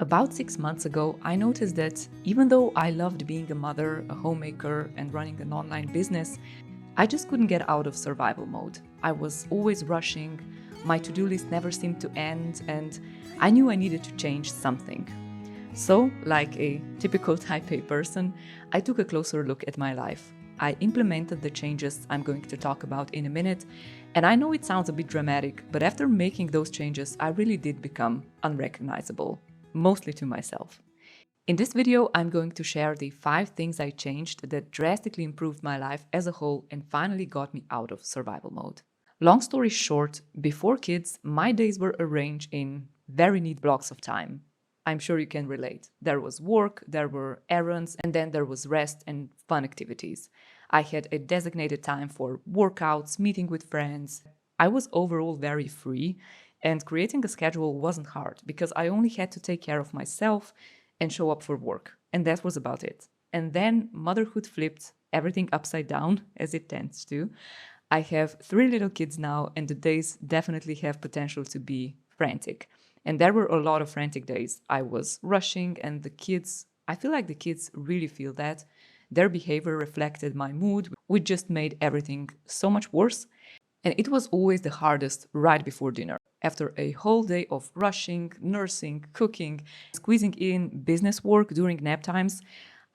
About 6 months ago, I noticed that even though I loved being a mother, a homemaker, and running an online business, I just couldn't get out of survival mode. I was always rushing, my to do list never seemed to end, and I knew I needed to change something. So, like a typical type A person, I took a closer look at my life. I implemented the changes I'm going to talk about in a minute, and I know it sounds a bit dramatic, but after making those changes, I really did become unrecognizable, mostly to myself. In this video, I'm going to share the 5 things I changed that drastically improved my life as a whole and finally got me out of survival mode. Long story short, before kids, my days were arranged in very neat blocks of time. I'm sure you can relate. There was work, there were errands, and then there was rest and fun activities. I had a designated time for workouts, meeting with friends. I was overall very free, and creating a schedule wasn't hard because I only had to take care of myself and show up for work. And that was about it. And then motherhood flipped everything upside down, as it tends to. I have 3 little kids now, and the days definitely have potential to be frantic. And there were a lot of frantic days. I was rushing, and I feel like the kids really feel that. Their behavior reflected my mood, which just made everything so much worse. And it was always the hardest right before dinner. After a whole day of rushing, nursing, cooking, squeezing in business work during nap times,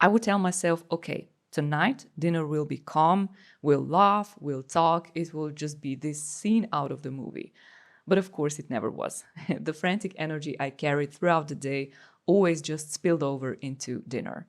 I would tell myself, okay, tonight dinner will be calm, we'll laugh, we'll talk, it will just be this scene out of the movie. But of course, it never was. The frantic energy I carried throughout the day always just spilled over into dinner.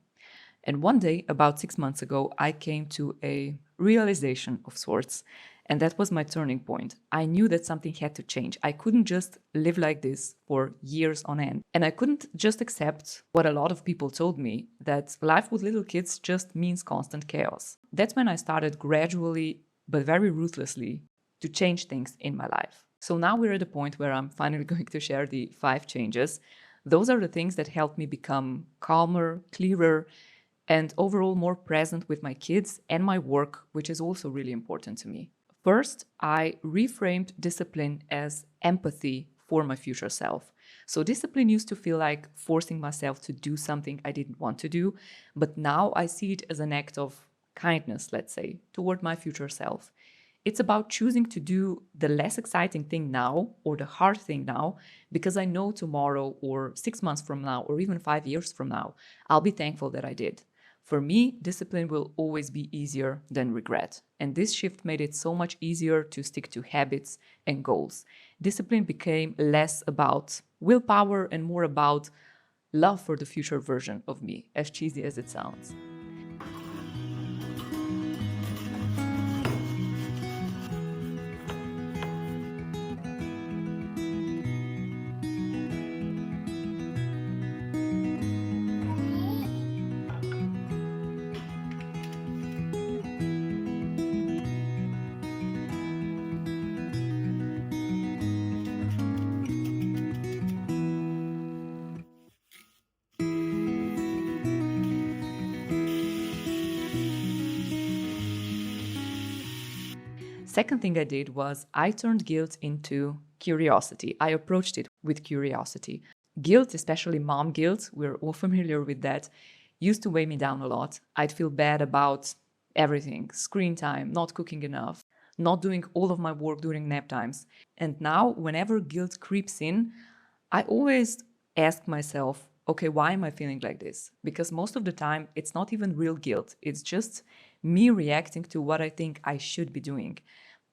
And one day, about 6 months ago, I came to a realization of sorts. And that was my turning point. I knew that something had to change. I couldn't just live like this for years on end. And I couldn't just accept what a lot of people told me, that life with little kids just means constant chaos. That's when I started gradually, but very ruthlessly, to change things in my life. So now we're at a point where I'm finally going to share the 5 changes. Those are the things that helped me become calmer, clearer, and overall more present with my kids and my work, which is also really important to me. First, I reframed discipline as empathy for my future self. So discipline used to feel like forcing myself to do something I didn't want to do, but now I see it as an act of kindness, let's say, toward my future self. It's about choosing to do the less exciting thing now or the hard thing now because I know tomorrow or 6 months from now or even 5 years from now, I'll be thankful that I did. For me, discipline will always be easier than regret. And this shift made it so much easier to stick to habits and goals. Discipline became less about willpower and more about love for the future version of me, as cheesy as it sounds. Second thing I did was I turned guilt into curiosity. I approached it with curiosity. Guilt, especially mom guilt, we're all familiar with that, used to weigh me down a lot. I'd feel bad about everything: screen time, not cooking enough, not doing all of my work during nap times. And now, whenever guilt creeps in, I always ask myself, okay, why am I feeling like this? Because most of the time, it's not even real guilt. It's just me reacting to what I think I should be doing.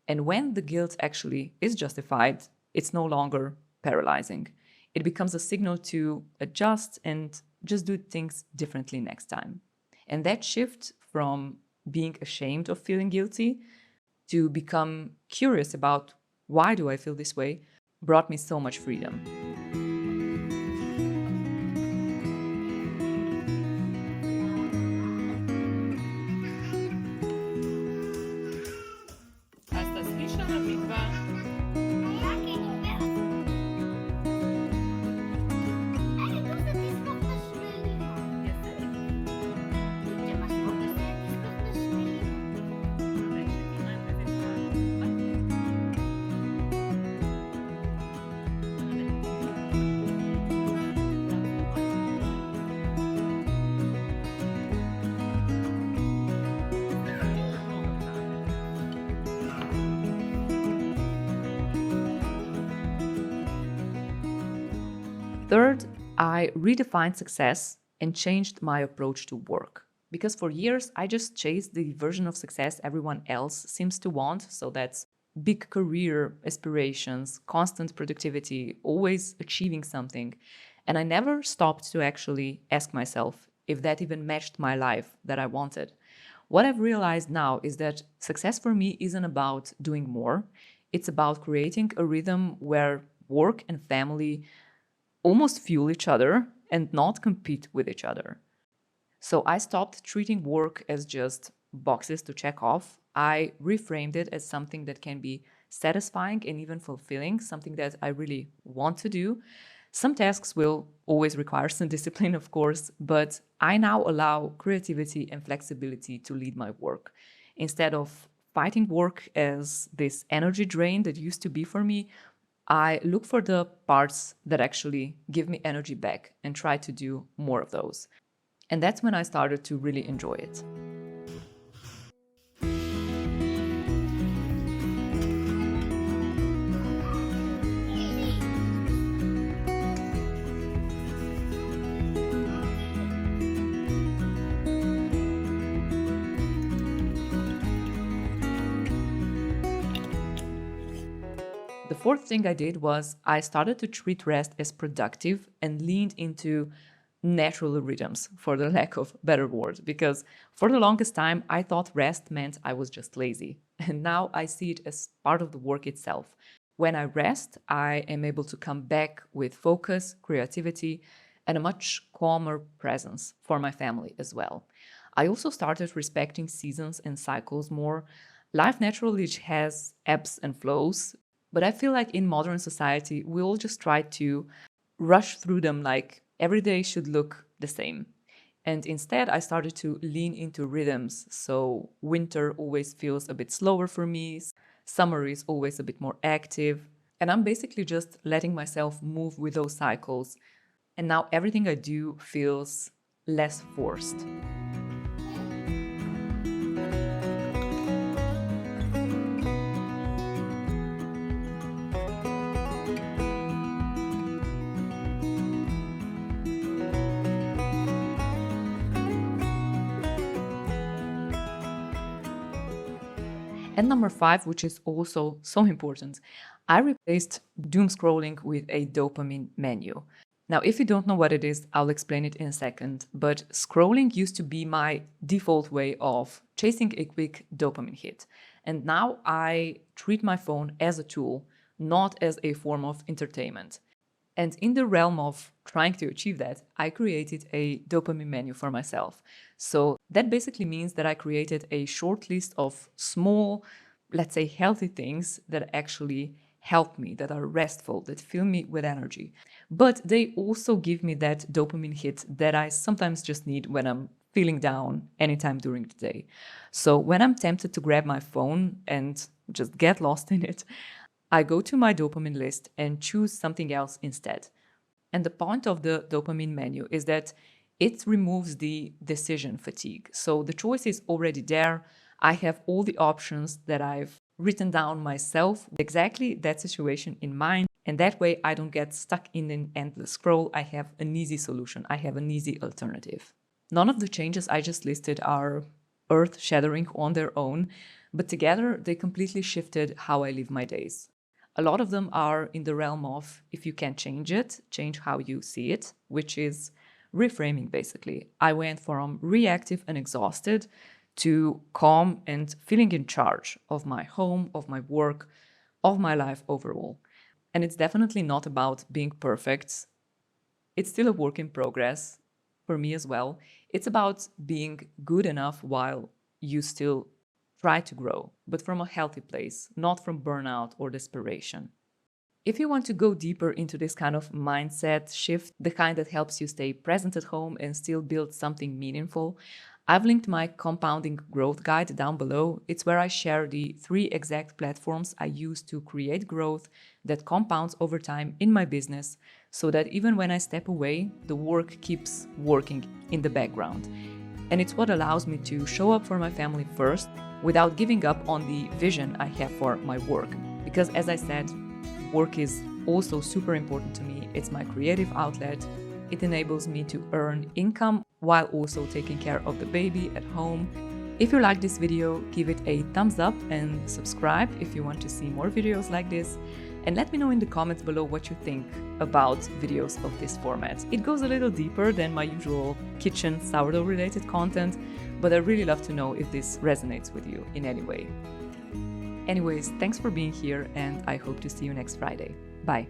And when the guilt actually is justified, it's no longer paralyzing. It becomes a signal to adjust and just do things differently next time. And that shift from being ashamed of feeling guilty to become curious about why do I feel this way brought me so much freedom. Third, I redefined success and changed my approach to work. Because for years, I just chased the version of success everyone else seems to want. So that's big career aspirations, constant productivity, always achieving something. And I never stopped to actually ask myself if that even matched my life that I wanted. What I've realized now is that success for me isn't about doing more. It's about creating a rhythm where work and family almost fuel each other and not compete with each other. So I stopped treating work as just boxes to check off. I reframed it as something that can be satisfying and even fulfilling, something that I really want to do. Some tasks will always require some discipline, of course, but I now allow creativity and flexibility to lead my work. Instead of fighting work as this energy drain that used to be for me, I look for the parts that actually give me energy back and try to do more of those. And that's when I started to really enjoy it. The fourth thing I did was I started to treat rest as productive and leaned into natural rhythms, for the lack of better word, because for the longest time I thought rest meant I was just lazy. And now I see it as part of the work itself. When I rest, I am able to come back with focus, creativity, and a much calmer presence for my family as well. I also started respecting seasons and cycles more. Life naturally has ebbs and flows, but I feel like in modern society, we all just try to rush through them like every day should look the same. And instead, I started to lean into rhythms. So winter always feels a bit slower for me, summer is always a bit more active. And I'm basically just letting myself move with those cycles. And now everything I do feels less forced. And number five, which is also so important, I replaced doom scrolling with a dopamine menu. Now, if you don't know what it is, I'll explain it in a second. But scrolling used to be my default way of chasing a quick dopamine hit. And now I treat my phone as a tool, not as a form of entertainment. And in the realm of trying to achieve that, I created a dopamine menu for myself. So that basically means that I created a short list of small, let's say, healthy things that actually help me, that are restful, that fill me with energy. But they also give me that dopamine hit that I sometimes just need when I'm feeling down anytime during the day. So when I'm tempted to grab my phone and just get lost in it, I go to my dopamine list and choose something else instead. And the point of the dopamine menu is that it removes the decision fatigue. So the choice is already there. I have all the options that I've written down myself, with exactly that situation in mind. And that way I don't get stuck in an endless scroll. I have an easy solution. I have an easy alternative. None of the changes I just listed are earth-shattering on their own, but together they completely shifted how I live my days. A lot of them are in the realm of, if you can't change it, change how you see it, which is reframing basically. I went from reactive and exhausted to calm and feeling in charge of my home, of my work, of my life overall. And it's definitely not about being perfect. It's still a work in progress for me as well. It's about being good enough while you still try to grow, but from a healthy place, not from burnout or desperation. If you want to go deeper into this kind of mindset shift, the kind that helps you stay present at home and still build something meaningful, I've linked my compounding growth guide down below. It's where I share the 3 exact platforms I use to create growth that compounds over time in my business, so that even when I step away, the work keeps working in the background. And it's what allows me to show up for my family first without giving up on the vision I have for my work. Because as I said, work is Also super important to me, it's my creative outlet. It enables me to earn income while also taking care of the baby at home. If you like this video, give it a thumbs up and subscribe if you want to see more videos like this. And let me know in the comments below what you think about videos of this format. It goes a little deeper than my usual kitchen sourdough related content, but I really love to know if this resonates with you in any way. Anyways, thanks for being here, and I hope to see you next Friday. Bye.